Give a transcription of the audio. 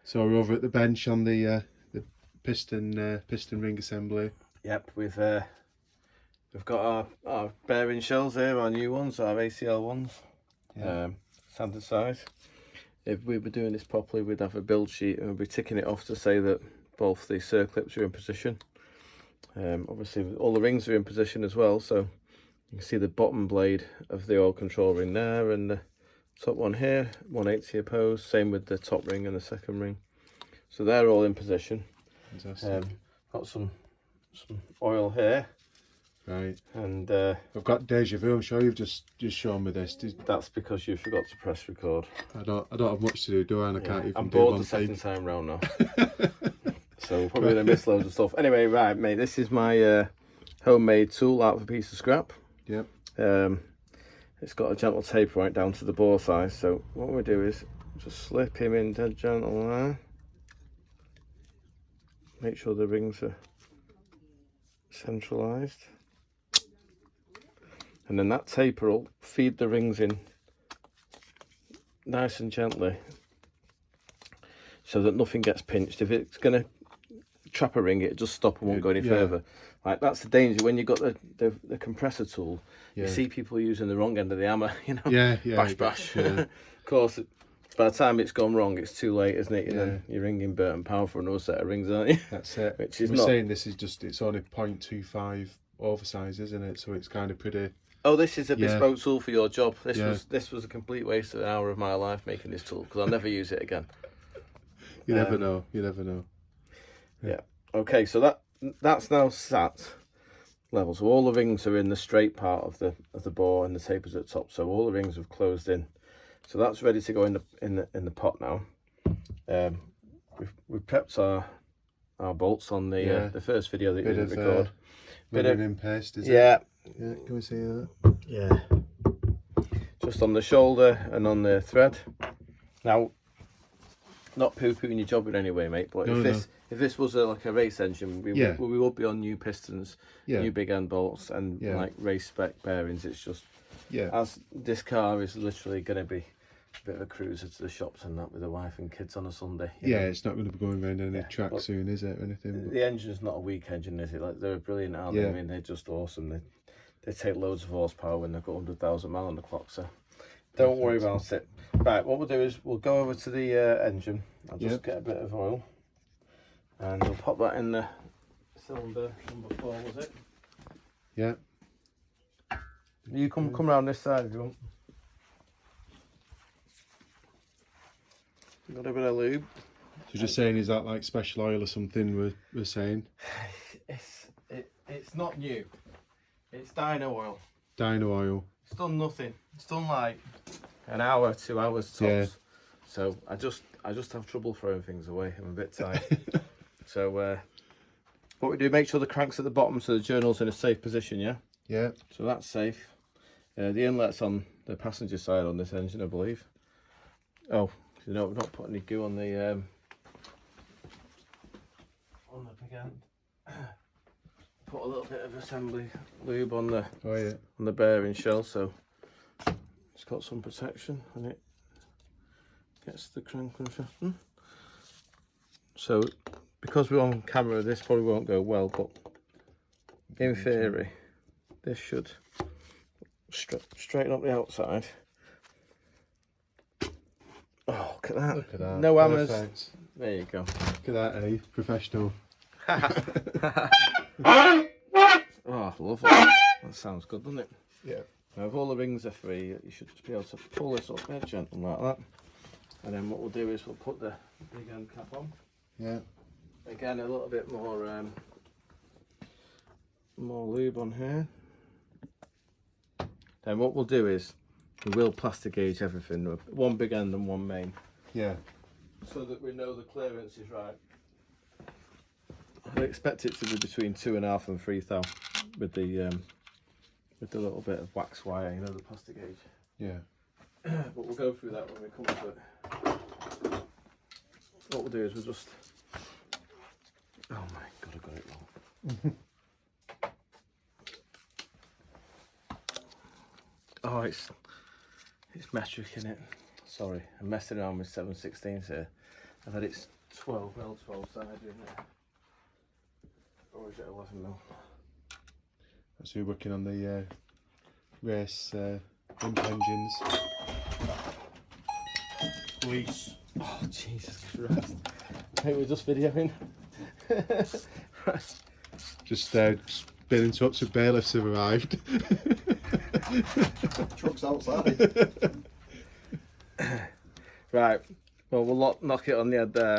So we're over at the bench on the piston ring assembly. Yep, we've got our bearing shells here, our new ones, our ACL ones, standard size. If we were doing this properly, we'd have a build sheet and we'd be ticking it off to say that both the circlips are in position. Obviously all the rings are in position as well, so you can see the bottom blade of the oil control ring there and the top one here, 180 opposed, same with the top ring and the second ring. So they're all in position. Got some oil here. Right. And I've got deja vu. I'm sure you've just shown me this. That's because you forgot to press record. I don't have much to do, I? And I can't even I'm do bored one the second take. time round now. So we're probably going to miss loads of stuff. Anyway, right, mate, this is my homemade tool out of a piece of scrap. Yep. It's got a gentle tape right down to the bore size. So what we do is just slip him in dead gentle there. Make sure the rings are centralised. And then that taper will feed the rings in nice and gently so that nothing gets pinched. If it's going to trap a ring, it'll just stop and won't go any further. Like, that's the danger when you've got the compressor tool. You see people using the wrong end of the hammer, you know, bash bash. Of course, by the time it's gone wrong, it's too late, isn't it? You're ringing Burton Power for another set of rings, aren't you? That's it. Which is We're saying this is just, it's only 0.25 oversize, isn't it? So it's kind of pretty. Oh, this is a bespoke tool for your job. This was a complete waste of an hour of my life making this tool, because I'll never use it again. You never know. You never know. Yeah. Okay, so that's now sat level. So all the rings are in the straight part of the bore, and the taper's at the top. So all the rings have closed in. So that's ready to go in the pot now. We've prepped our bolts on the first video that you didn't record. Bit of in paste, is it? Yeah. Yeah. Can we see that? Yeah. Just on the shoulder and on the thread. Now, not poo-pooing your job in any way, mate. But if this was like a race engine, we would be on new pistons, new big end bolts, and like race spec bearings. It's just as this car is literally going to be a bit of a cruiser to the shops and that with the wife and kids on a Sunday. You know? It's not going to be going around any track soon, is it, or anything? But... The engine's not a weak engine, is it? Like, they're brilliant, aren't they? I mean, they're just awesome. They take loads of horsepower when they've got 100,000 miles on the clock, so don't worry about it. Right, what we'll do is we'll go over to the engine. I'll just get a bit of oil and we'll pop that in the cylinder number 4, was it? Yeah. You come around this side if you want. Got a bit of lube. So just saying, is that like special oil or something we're saying? It's not new. It's dyno oil. Dyno oil. It's done nothing. It's done like an hour, 2 hours tops. Yeah. So I just have trouble throwing things away. I'm a bit tired. So what we do, make sure the crank's at the bottom so the journal's in a safe position, yeah? Yeah. So that's safe. The inlet's on the passenger side on this engine, I believe. Oh, you know, we've not put any goo on the big end. Put a little bit of assembly lube on the bearing shell, so it's got some protection and it gets the crank unshaft. So because we're on camera, this probably won't go well, but in theory this should straighten up the outside. Oh, look at that. Look at that. No hammers. Perfect. There you go. Look at that, eh? Professional. Oh, lovely. That sounds good, doesn't it? Yeah. Now, if all the rings are free, you should just be able to pull this up there gently like that. And then what we'll do is we'll put the big end cap on. Yeah. Again, a little bit more lube on here. Then what we'll do is we will plastic gauge everything, one big end and one main. Yeah. So that we know the clearance is right. I expect it to be between 2.5 and 3 thou with the little bit of wax wire, you know, the plastic gauge. Yeah. But we'll go through that when we come to it. What we'll do is we'll just... Oh my god, I got it wrong. Oh, it's metric in it. Sorry, I'm messing around with 7/16 here. I've had it 12 mil 12 side, isn't it? Or is it 11 mil? So we're working on the race imp engines. Police. Oh, Jesus Christ. I think we're just videoing. Right. Just been in touch with bailiffs have arrived. Truck's outside. Right, well, we'll knock it on the head there.